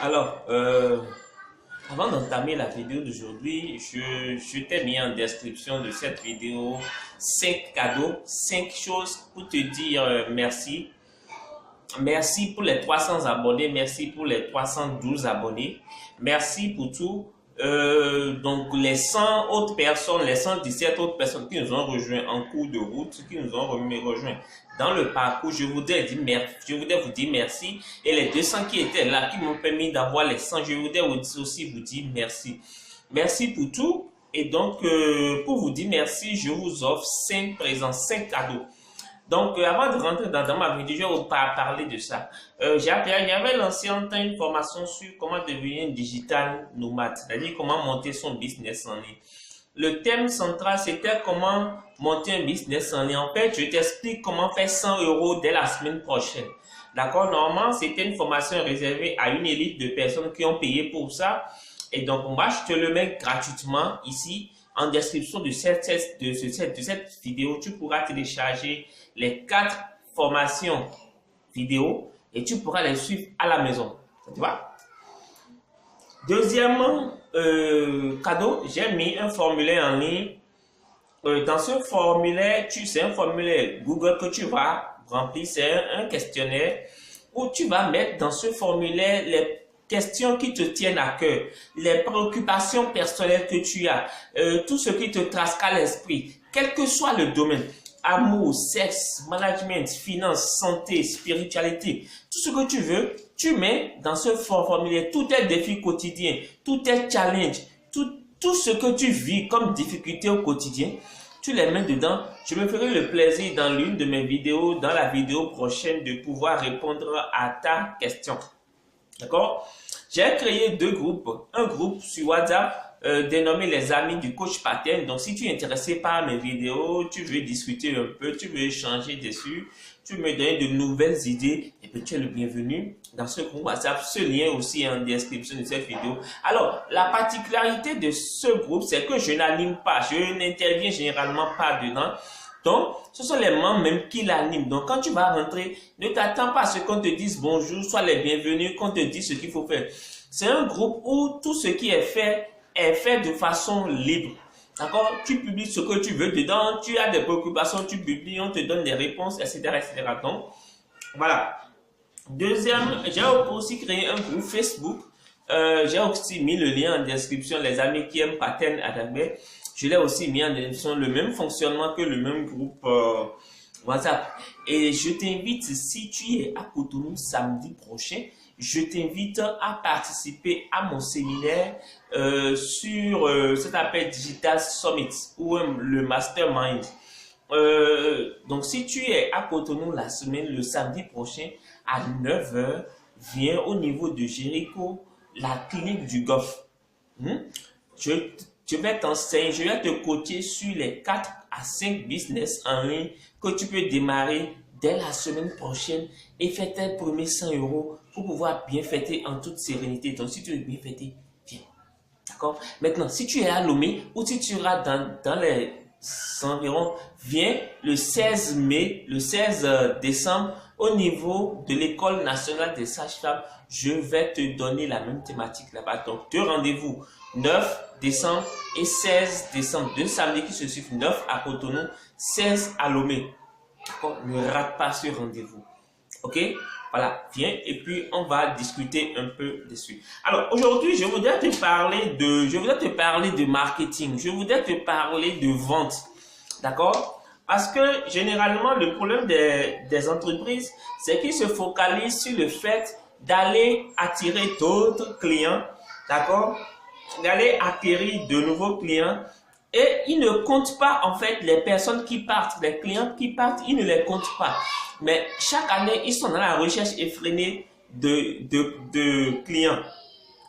Alors, avant d'entamer la vidéo d'aujourd'hui, je t'ai mis en description de cette vidéo 5 cadeaux, 5 choses pour te dire merci. Merci pour les 300 abonnés, merci pour les 312 abonnés, merci pour tout. Donc les 100 autres personnes, les 117 autres personnes qui nous ont rejoints en cours de route, qui nous ont rejoints dans le parcours, je voudrais vous dire merci. Et les 200 qui étaient là, qui m'ont permis d'avoir les 100, je voudrais aussi vous dire merci. Merci pour tout. Et donc, pour vous dire merci, je vous offre 5 présents, 5 cadeaux. Donc, avant de rentrer dans ma vidéo, je vais vous parler de ça. J'avais lancé en temps une formation sur comment devenir un digital nomade, c'est-à-dire comment monter son business en ligne. Le thème central, c'était comment monter un business en ligne. En fait, je t'explique comment faire 100 € dès la semaine prochaine. D'accord? Normalement, c'était une formation réservée à une élite de personnes qui ont payé pour ça. Et donc, moi, je te le mets gratuitement ici. En description de cette vidéo, tu pourras télécharger les 4 formations vidéo et tu pourras les suivre à la maison. Tu vois? Deuxièmement, cadeau, j'ai mis un formulaire en ligne. Dans ce formulaire, c'est un formulaire Google que tu vas remplir. C'est un questionnaire où tu vas mettre dans ce formulaire les questions qui te tiennent à cœur, les préoccupations personnelles que tu as, tout ce qui te trace à l'esprit, quel que soit le domaine, amour, sexe, management, finance, santé, spiritualité, tout ce que tu veux, tu mets dans ce formulaire tous tes défis quotidiens, tous tes challenges, tout ce que tu vis comme difficulté au quotidien, tu les mets dedans. Je me ferai le plaisir dans l'une de mes vidéos, dans la vidéo prochaine, de pouvoir répondre à ta question. D'accord? J'ai créé 2 groupes. Un groupe sur WhatsApp dénommé les amis du coach Pattern. Donc, si tu es intéressé par mes vidéos, tu veux discuter un peu, tu veux échanger dessus, tu me donnes de nouvelles idées, et puis tu es le bienvenu dans ce groupe WhatsApp. Ce lien aussi est en description de cette vidéo. Alors, la particularité de ce groupe, c'est que je n'anime pas, je n'interviens généralement pas dedans. Donc, ce sont les membres même qui l'animent. Donc, quand tu vas rentrer, ne t'attends pas à ce qu'on te dise bonjour, sois les bienvenus, qu'on te dise ce qu'il faut faire. C'est un groupe où tout ce qui est fait de façon libre. D'accord? Tu publies ce que tu veux dedans, tu as des préoccupations, tu publies, on te donne des réponses, etc. etc. Donc, voilà. Deuxième, j'ai aussi créé un groupe Facebook. J'ai aussi mis le lien en description, les amis qui aiment Pattern Adabé. Je l'ai aussi mis en description, le même fonctionnement que le même groupe WhatsApp. Et je t'invite, si tu es à Cotonou samedi prochain, je t'invite à participer à mon séminaire sur cet appel Digital Summit ou le Mastermind. Donc, si tu es à Cotonou la semaine, le samedi prochain, à 9 h, viens au niveau de Jéricho, la clinique du Golfe. Je vais t'enseigner, je vais te coacher sur les 4 à 5 business en ligne que tu peux démarrer dès la semaine prochaine et faire tes premiers 100 € pour pouvoir bien fêter en toute sérénité. Donc, si tu veux bien fêter, viens. D'accord? Maintenant, si tu es à Lomé ou si tu iras dans les environs, viens le 16 mai, le 16 décembre, au niveau de l'École nationale des sages-femmes. Je vais te donner la même thématique là-bas. Donc, 2 rendez-vous, 9 décembre et 16 décembre. 2 samedis qui se suivent, 9 à Cotonou, 16 à Lomé. D'accord? Ne rate pas ce rendez-vous. Ok? Voilà, viens et puis on va discuter un peu dessus. Alors, aujourd'hui, je voudrais te parler de marketing. Je voudrais te parler de vente. D'accord? Parce que généralement, le problème des entreprises, c'est qu'ils se focalisent sur le fait d'aller attirer d'autres clients. D'accord? D'aller acquérir de nouveaux clients. Et ils ne comptent pas, en fait, les personnes qui partent, les clients qui partent, ils ne les comptent pas. Mais chaque année, ils sont dans la recherche effrénée de clients.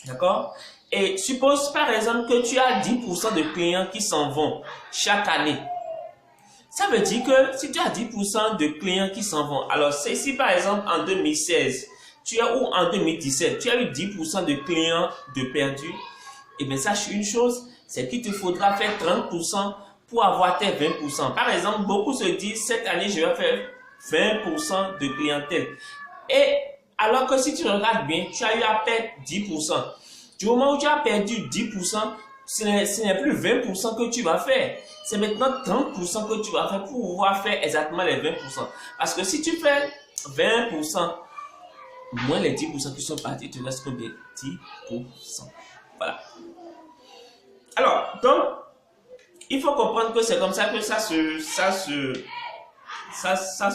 D'accord? Et suppose, par exemple, que tu as 10% de clients qui s'en vont chaque année. Ça veut dire que si tu as 10% de clients qui s'en vont, alors si par exemple en 2016, ou en 2017, tu as eu 10% de clients de perdus, et bien sache une chose, c'est qu'il te faudra faire 30% pour avoir tes 20%. Par exemple, beaucoup se disent, cette année, je vais faire 20% de clientèle. Et Alors que si tu regardes bien, tu as eu à perdre 10%. Du moment où tu as perdu 10%, ce n'est plus 20% que tu vas faire. C'est maintenant 30% que tu vas faire pour pouvoir faire exactement les 20%. Parce que si tu fais 20%, moins les 10% qui sont partis, tu restes combien? 10%. Voilà. Alors, donc, il faut comprendre que c'est comme ça que ça se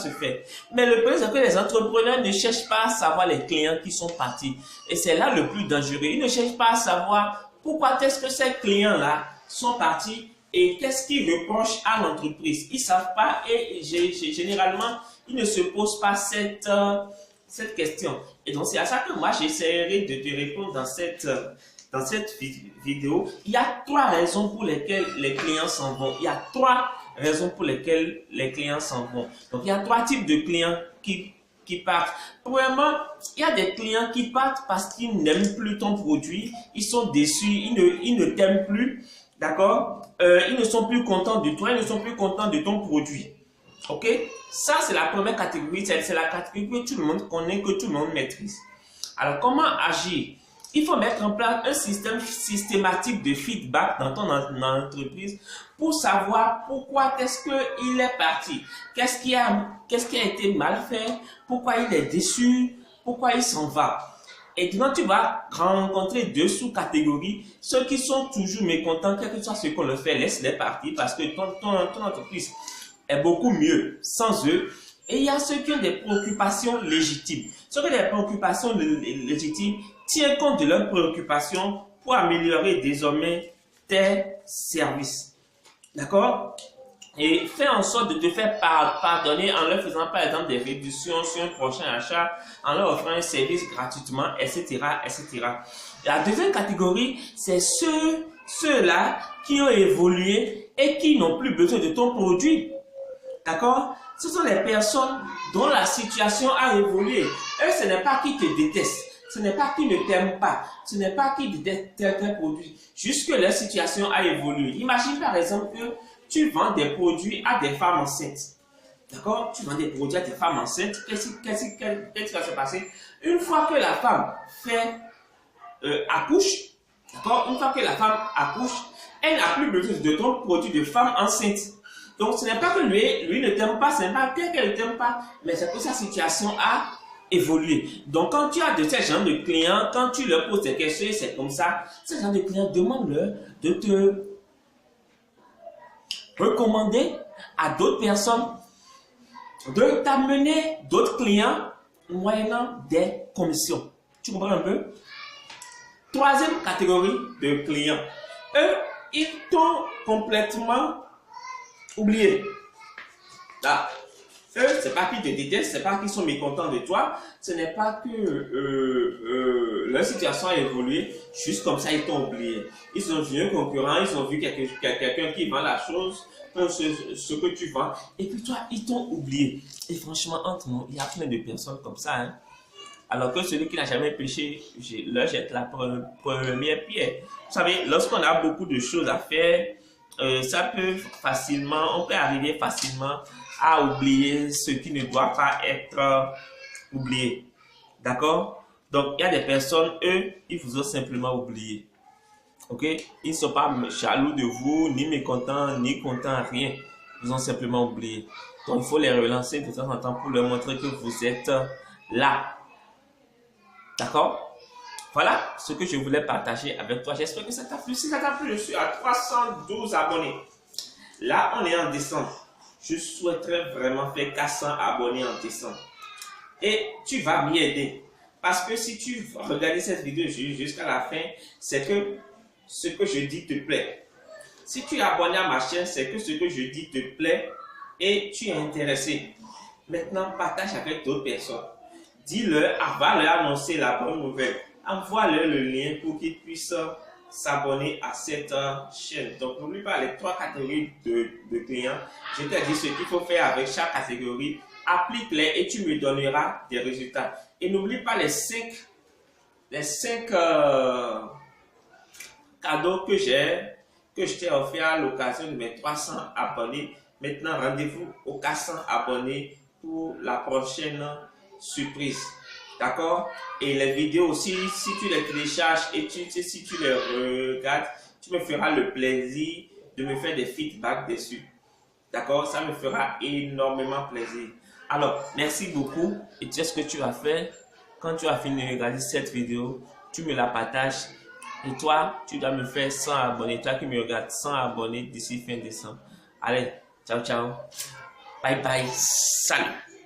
fait. Mais le problème, c'est que les entrepreneurs ne cherchent pas à savoir les clients qui sont partis. Et c'est là le plus dangereux. Ils ne cherchent pas à savoir pourquoi est-ce que ces clients-là sont partis et qu'est-ce qu'ils reprochent à l'entreprise. Ils ne savent pas et généralement, ils ne se posent pas cette question. Et donc, c'est à ça que moi, j'essaierai de te répondre dans cette vidéo. Il y a 3 raisons pour lesquelles les clients s'en vont. Il y a 3 raisons pour lesquelles les clients s'en vont. Donc, il y a 3 types de clients qui partent. Premièrement, il y a des clients qui partent parce qu'ils n'aiment plus ton produit. Ils sont déçus. Ils ne t'aiment plus. D'accord? Ils ne sont plus contents de toi. Ils ne sont plus contents de ton produit. Ok? Ça, c'est la première catégorie. C'est la catégorie que tout le monde connaît, que tout le monde maîtrise. Alors, comment agir? Il faut mettre en place un système systématique de feedback dans ton entreprise pour savoir pourquoi est-ce qu'il est parti. Qu'est-ce qui a été mal fait? Pourquoi il est déçu? Pourquoi il s'en va? Et donc, tu vas rencontrer 2 sous-catégories. Ceux qui sont toujours mécontents, quel que soit ce qu'on leur fait, laisse-les partir parce que ton entreprise est beaucoup mieux sans eux. Et il y a ceux qui ont des préoccupations légitimes. Ceux qui ont des préoccupations légitimes tiennent compte de leurs préoccupations pour améliorer désormais tes services. D'accord? Et fais en sorte de te faire pardonner en leur faisant par exemple des réductions sur un prochain achat, en leur offrant un service gratuitement, etc., etc. La deuxième catégorie, c'est ceux-là qui ont évolué et qui n'ont plus besoin de ton produit. D'accord? Ce sont les personnes dont la situation a évolué. Eux, ce n'est pas qu'ils te détestent. Ce n'est pas qu'ils ne t'aiment pas. Ce n'est pas qu'ils détestent tes produits. Juste que leur situation a évolué. Imagine par exemple que tu vends des produits à des femmes enceintes. D'accord? Tu vends des produits à des femmes enceintes. Qu'est-ce qui va se passer? Une fois que la femme accouche, d'accord? Une fois que la femme accouche, elle n'a plus besoin de ton produit de femme enceinte. Donc, ce n'est pas que lui ne t'aime pas, ce n'est pas qu'elle ne t'aime pas, mais c'est que sa situation a évolué. Donc, quand tu as de ces gens de clients, quand tu leur poses des questions, c'est comme ça, ces gens de clients, demande-leur de te recommander à d'autres personnes, de t'amener d'autres clients moyennant des commissions. Tu comprends un peu? Troisième catégorie de clients. Eux, ils t'ont complètement oublié. Là, eux, c'est pas qu'ils te détestent, c'est pas qu'ils sont mécontents de toi, ce n'est pas que leur situation a évolué, juste comme ça ils t'ont oublié. Ils ont vu un concurrent, ils ont vu quelqu'un qui vend la chose, ce que tu vends, et puis toi, ils t'ont oublié. Et franchement, entre nous, il y a plein de personnes comme ça, hein. Alors que celui qui n'a jamais péché, leur jette la première pierre. Vous savez, lorsqu'on a beaucoup de choses à faire, ça peut facilement, on peut arriver facilement à oublier ce qui ne doit pas être oublié. D'accord? Donc, il y a des personnes, eux, ils vous ont simplement oublié. Ok? Ils ne sont pas jaloux de vous, ni mécontents, ni contents, rien. Ils ont simplement oublié. Donc, il faut les relancer de temps en temps pour leur montrer que vous êtes là. D'accord? Voilà ce que je voulais partager avec toi. J'espère que ça t'a plu. Si ça t'a plu, je suis à 312 abonnés. Là, on est en décembre. Je souhaiterais vraiment faire 400 abonnés en décembre. Et tu vas m'y aider. Parce que si tu regardes cette vidéo jusqu'à la fin, c'est que ce que je dis te plaît. Si tu es abonné à ma chaîne, c'est que ce que je dis te plaît et tu es intéressé. Maintenant, partage avec d'autres personnes. Dis-leur, va leur annoncer la bonne nouvelle. Envoie-leur le lien pour qu'ils puissent s'abonner à cette chaîne. Donc, n'oublie pas les 3 catégories de clients. Je t'ai dit ce qu'il faut faire avec chaque catégorie. Applique-les et tu me donneras des résultats. Et n'oublie pas les 5 cadeaux que je t'ai offert à l'occasion de mes 300 abonnés. Maintenant, rendez-vous aux 400 abonnés pour la prochaine surprise. D'accord? Et les vidéos aussi, si tu les télécharges et si tu les regardes, tu me feras le plaisir de me faire des feedbacks dessus. D'accord? Ça me fera énormément plaisir. Alors, merci beaucoup. Et tu sais ce que tu vas faire? Quand tu as fini de regarder cette vidéo, tu me la partages. Et toi, tu dois me faire 100 abonnés. Toi qui me regardes, 100 abonnés d'ici fin décembre. Allez, ciao, ciao. Bye bye. Salut.